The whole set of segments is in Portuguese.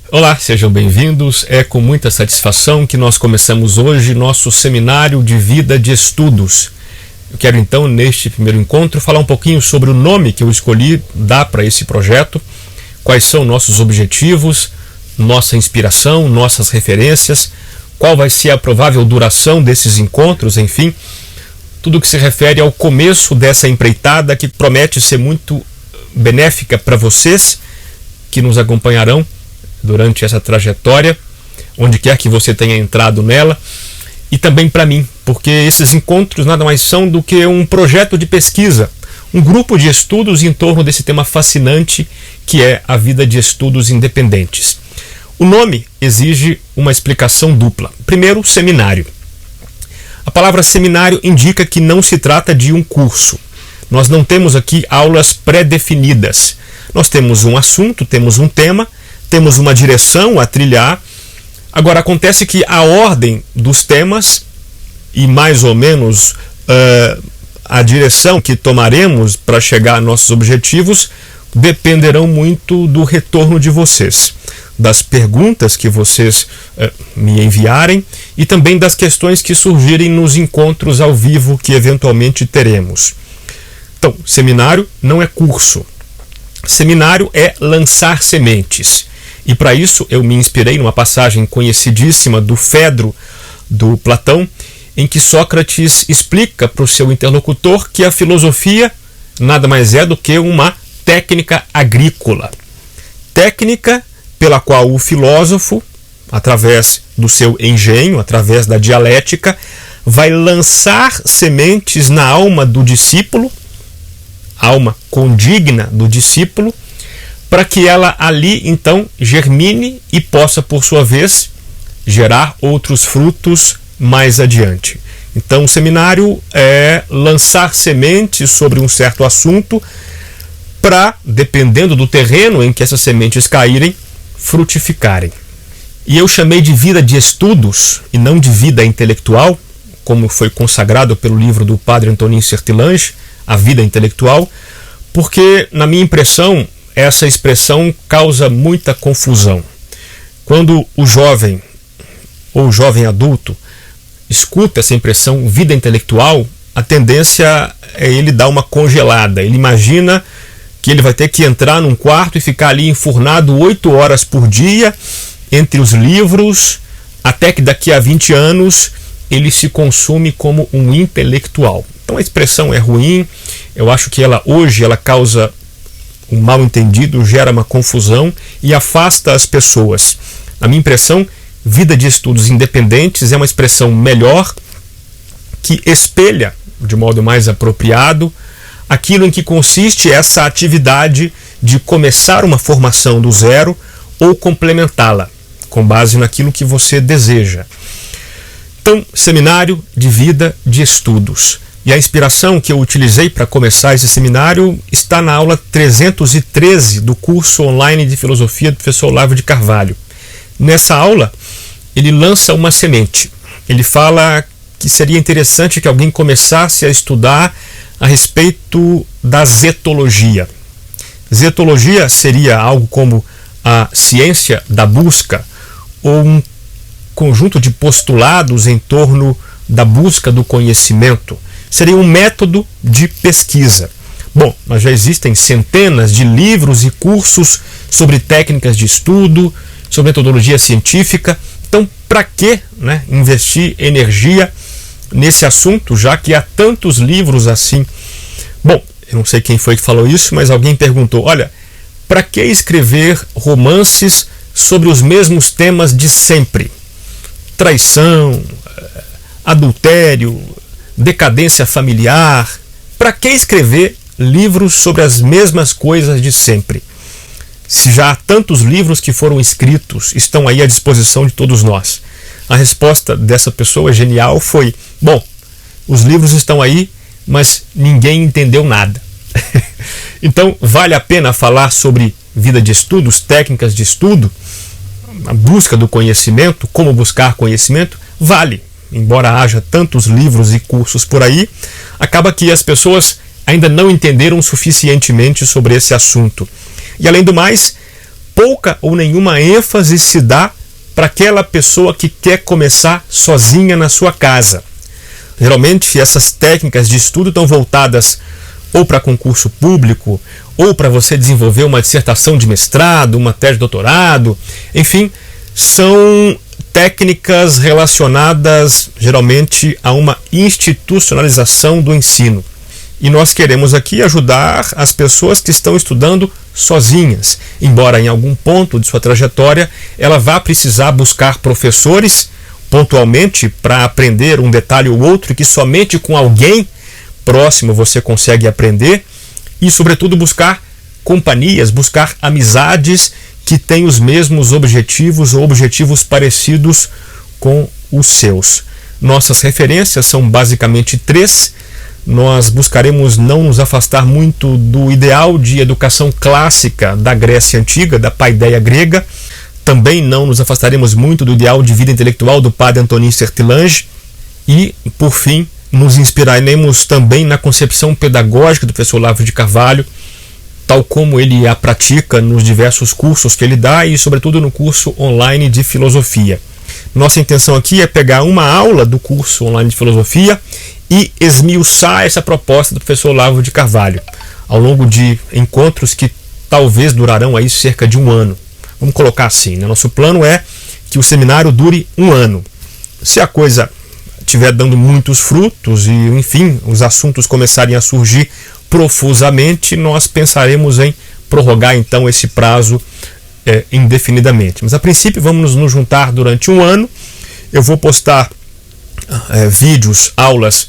Olá, sejam bem-vindos. É com muita satisfação que nós começamos hoje nosso seminário de vida de estudos. Eu quero então, neste primeiro encontro, falar um pouquinho sobre o nome que eu escolhi dar para esse projeto, quais são nossos objetivos, nossa inspiração, nossas referências, qual vai ser a provável duração desses encontros, enfim, tudo que se refere ao começo dessa empreitada que promete ser muito benéfica para vocês que nos acompanharão durante essa trajetória, onde quer que você tenha entrado nela, e também para mim, porque esses encontros nada mais são do que um projeto de pesquisa, um grupo de estudos em torno desse tema fascinante que é a vida de estudos independentes. O nome exige uma explicação dupla. Primeiro, seminário. A palavra seminário indica que não se trata de um curso. Nós não temos aqui aulas pré-definidas. Nós temos um assunto, temos um tema, temos uma direção a trilhar. Agora, acontece que a ordem dos temas e mais ou menos a direção que tomaremos para chegar a nossos objetivos dependerão muito do retorno de vocês, das perguntas que vocês me enviarem e também das questões que surgirem nos encontros ao vivo que eventualmente teremos. Então, seminário não é curso. Seminário é lançar sementes. E para isso eu me inspirei numa passagem conhecidíssima do Fedro, do Platão, em que Sócrates explica para o seu interlocutor que a filosofia nada mais é do que uma técnica agrícola. Técnica pela qual o filósofo, através do seu engenho, através da dialética, vai lançar sementes na alma do discípulo, alma condigna do discípulo, para que ela ali então germine e possa, por sua vez, gerar outros frutos mais adiante. Então o seminário é lançar sementes sobre um certo assunto para, dependendo do terreno em que essas sementes caírem, frutificarem. E eu chamei de vida de estudos e não de vida intelectual, como foi consagrado pelo livro do padre Antonin Sertilange, A Vida Intelectual, porque, na minha impressão, essa expressão causa muita confusão. Quando o jovem ou o jovem adulto escuta essa impressão vida intelectual, a tendência é ele dar uma congelada. Ele imagina que ele vai ter que entrar num quarto e ficar ali enfurnado 8 horas por dia entre os livros, até que daqui a 20 anos ele se consume como um intelectual. Então a expressão é ruim, eu acho que hoje ela causa um mal entendido, gera uma confusão e afasta as pessoas. Na minha impressão, vida de estudos independentes é uma expressão melhor, que espelha, de modo mais apropriado, aquilo em que consiste essa atividade de começar uma formação do zero ou complementá-la, com base naquilo que você deseja. Então, seminário de vida de estudos. E a inspiração que eu utilizei para começar esse seminário está na aula 313 do curso online de filosofia do professor Olavo de Carvalho. Nessa aula, ele lança uma semente. Ele fala que seria interessante que alguém começasse a estudar a respeito da zetologia. Zetologia seria algo como a ciência da busca ou um conjunto de postulados em torno da busca do conhecimento. Seria um método de pesquisa. Bom, mas já existem centenas de livros e cursos sobre técnicas de estudo, sobre metodologia científica. Então, para que investir energia nesse assunto, já que há tantos livros assim? Bom, eu não sei quem foi que falou isso, mas alguém perguntou, olha, para que escrever romances sobre os mesmos temas de sempre? Traição, adultério, decadência familiar. Para que escrever livros sobre as mesmas coisas de sempre? Se já há tantos livros que foram escritos, estão aí à disposição de todos nós. A resposta dessa pessoa genial foi, bom, os livros estão aí, mas ninguém entendeu nada. Então, vale a pena falar sobre vida de estudos, técnicas de estudo, a busca do conhecimento, como buscar conhecimento? Vale. Embora haja tantos livros e cursos por aí, acaba que as pessoas ainda não entenderam suficientemente sobre esse assunto. E além do mais, pouca ou nenhuma ênfase se dá para aquela pessoa que quer começar sozinha na sua casa. Geralmente essas técnicas de estudo estão voltadas ou para concurso público, ou para você desenvolver uma dissertação de mestrado, uma tese de doutorado, enfim, são técnicas relacionadas geralmente a uma institucionalização do ensino. E nós queremos aqui ajudar as pessoas que estão estudando sozinhas, embora em algum ponto de sua trajetória ela vá precisar buscar professores pontualmente para aprender um detalhe ou outro que somente com alguém próximo você consegue aprender, e sobretudo buscar companhias, buscar amizades que têm os mesmos objetivos ou objetivos parecidos com os seus. Nossas referências são basicamente 3. Nós buscaremos não nos afastar muito do ideal de educação clássica da Grécia Antiga, da paideia grega. Também não nos afastaremos muito do ideal de vida intelectual do padre Antonin Sertilange. E, por fim, nos inspiraremos também na concepção pedagógica do professor Olavo de Carvalho, tal como ele a pratica nos diversos cursos que ele dá e, sobretudo, no curso online de filosofia. Nossa intenção aqui é pegar uma aula do curso online de filosofia e esmiuçar essa proposta do professor Olavo de Carvalho, ao longo de encontros que talvez durarão aí cerca de 1 ano. Vamos colocar assim, né? Nosso plano é que o seminário dure 1 ano. Se a coisa estiver dando muitos frutos e, enfim, os assuntos começarem a surgir profusamente, nós pensaremos em prorrogar então esse prazo indefinidamente. Mas a princípio vamos nos juntar durante 1 ano. Eu vou postar vídeos, aulas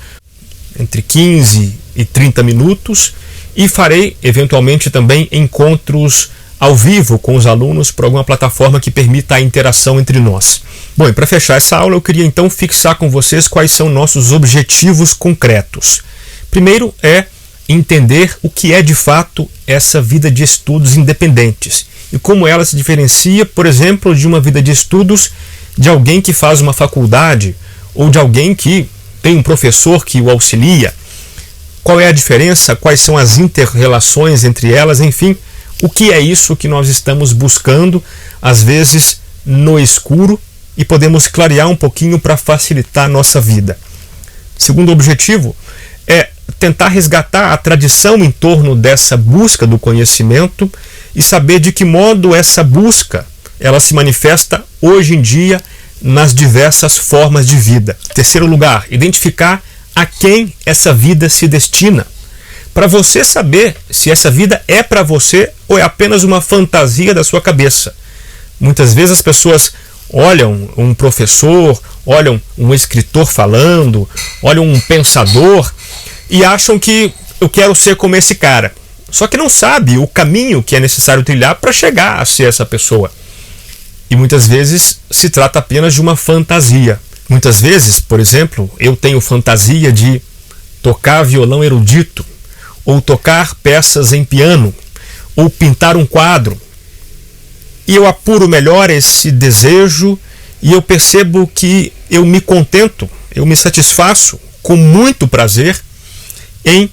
entre 15 e 30 minutos e farei eventualmente também encontros ao vivo com os alunos por alguma plataforma que permita a interação entre nós. Bom, e para fechar essa aula eu queria então fixar com vocês quais são nossos objetivos concretos. Primeiro é entender o que é de fato essa vida de estudos independentes e como ela se diferencia, por exemplo, de uma vida de estudos de alguém que faz uma faculdade ou de alguém que tem um professor que o auxilia. Qual é a diferença? Quais são as inter-relações entre elas? Enfim, o que é isso que nós estamos buscando, às vezes no escuro, e podemos clarear um pouquinho para facilitar a nossa vida. Segundo objetivo é tentar resgatar a tradição em torno dessa busca do conhecimento e saber de que modo essa busca ela se manifesta hoje em dia nas diversas formas de vida. Terceiro lugar, identificar a quem essa vida se destina, para você saber se essa vida é para você ou é apenas uma fantasia da sua cabeça. Muitas vezes as pessoas olham um professor, olham um escritor falando, olham um pensador e acham que eu quero ser como esse cara. Só que não sabe o caminho que é necessário trilhar para chegar a ser essa pessoa. E muitas vezes se trata apenas de uma fantasia. Muitas vezes, por exemplo, eu tenho fantasia de tocar violão erudito, ou tocar peças em piano, ou pintar um quadro. E eu apuro melhor esse desejo e eu percebo que eu me contento, eu me satisfaço com muito prazer em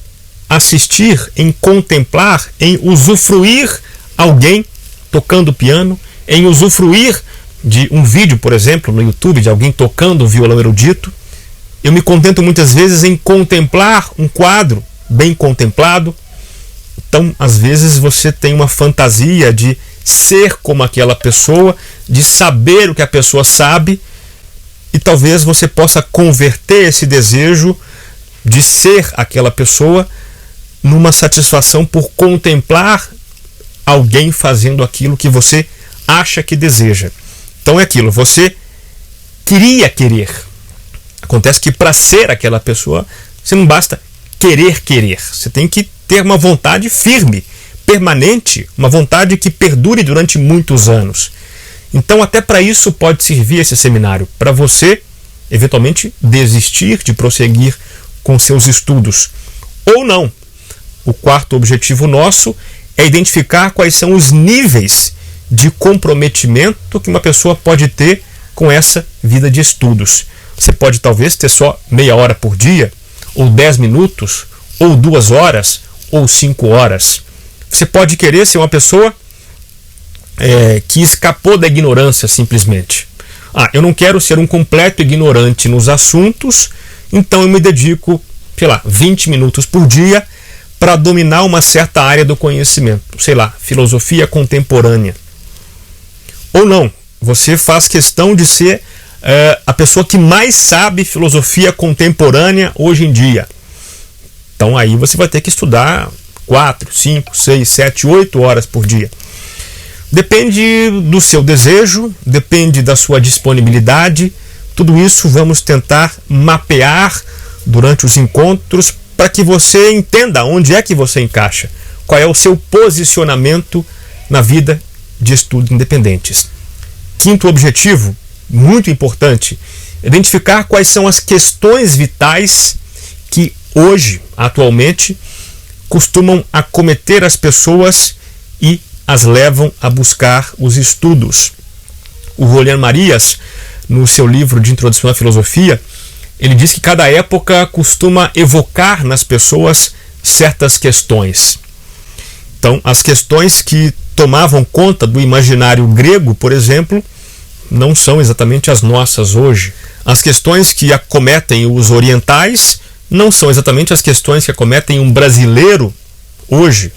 assistir, em contemplar, em usufruir alguém tocando piano, em usufruir de um vídeo, por exemplo, no YouTube, de alguém tocando violão erudito. Eu me contento muitas vezes em contemplar um quadro bem contemplado. Então, às vezes, você tem uma fantasia de ser como aquela pessoa, de saber o que a pessoa sabe, e talvez você possa converter esse desejo de ser aquela pessoa numa satisfação por contemplar alguém fazendo aquilo que você acha que deseja. Então é aquilo, você queria querer. Acontece que para ser aquela pessoa, você não basta querer. Você tem que ter uma vontade firme, permanente, uma vontade que perdure durante muitos anos. Então até para isso pode servir esse seminário, para você eventualmente desistir de prosseguir com seus estudos. Ou não. O quarto objetivo nosso é identificar quais são os níveis de comprometimento que uma pessoa pode ter com essa vida de estudos. Você pode talvez ter só meia hora por dia, ou 10 minutos, ou 2 horas, ou 5 horas. Você pode querer ser uma pessoa que escapou da ignorância simplesmente. Eu não quero ser um completo ignorante nos assuntos, então eu me dedico, 20 minutos por dia para dominar uma certa área do conhecimento, filosofia contemporânea. Ou não, você faz questão de ser a pessoa que mais sabe filosofia contemporânea hoje em dia. Então aí você vai ter que estudar 4, 5, 6, 7, 8 horas por dia. Depende do seu desejo, depende da sua disponibilidade. Tudo isso vamos tentar mapear durante os encontros para que você entenda onde é que você encaixa, qual é o seu posicionamento na vida de estudos independentes. Quinto objetivo, muito importante, identificar quais são as questões vitais que hoje, atualmente, costumam acometer as pessoas e as levam a buscar os estudos. O Rolian Marias, no seu livro de Introdução à Filosofia, ele diz que cada época costuma evocar nas pessoas certas questões. Então, as questões que tomavam conta do imaginário grego, por exemplo, não são exatamente as nossas hoje. As questões que acometem os orientais não são exatamente as questões que acometem um brasileiro hoje.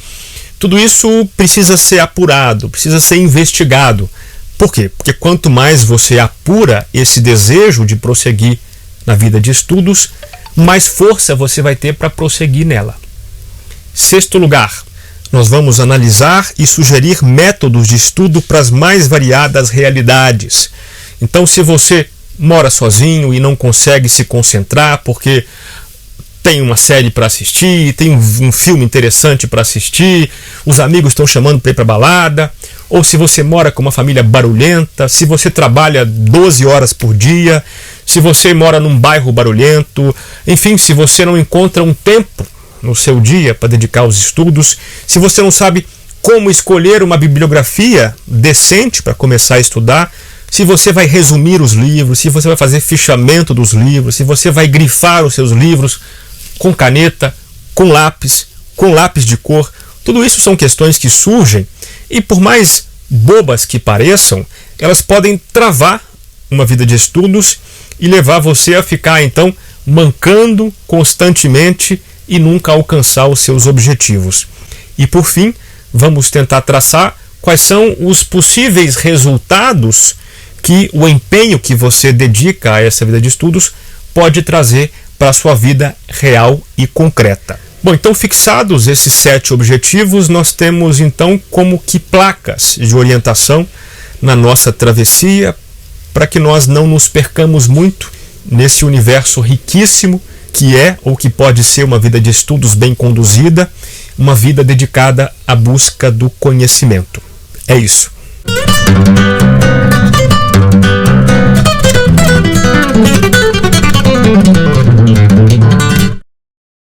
Tudo isso precisa ser apurado, precisa ser investigado. Por quê? Porque quanto mais você apura esse desejo de prosseguir na vida de estudos, mais força você vai ter para prosseguir nela. Sexto lugar, nós vamos analisar e sugerir métodos de estudo para as mais variadas realidades. Então, se você mora sozinho e não consegue se concentrar porque tem uma série para assistir, tem um filme interessante para assistir, os amigos estão chamando para ir para balada, ou se você mora com uma família barulhenta, se você trabalha 12 horas por dia, se você mora num bairro barulhento, enfim, se você não encontra um tempo no seu dia para dedicar aos estudos, se você não sabe como escolher uma bibliografia decente para começar a estudar, se você vai resumir os livros, se você vai fazer fichamento dos livros, se você vai grifar os seus livros com caneta, com lápis de cor, tudo isso são questões que surgem e, por mais bobas que pareçam, elas podem travar uma vida de estudos e levar você a ficar, então, mancando constantemente e nunca alcançar os seus objetivos. E, por fim, vamos tentar traçar quais são os possíveis resultados que o empenho que você dedica a essa vida de estudos pode trazer para a sua vida real e concreta. Bom, então, fixados esses 7 objetivos, nós temos então como que placas de orientação na nossa travessia para que nós não nos percamos muito nesse universo riquíssimo que é ou que pode ser uma vida de estudos bem conduzida, uma vida dedicada à busca do conhecimento. É isso.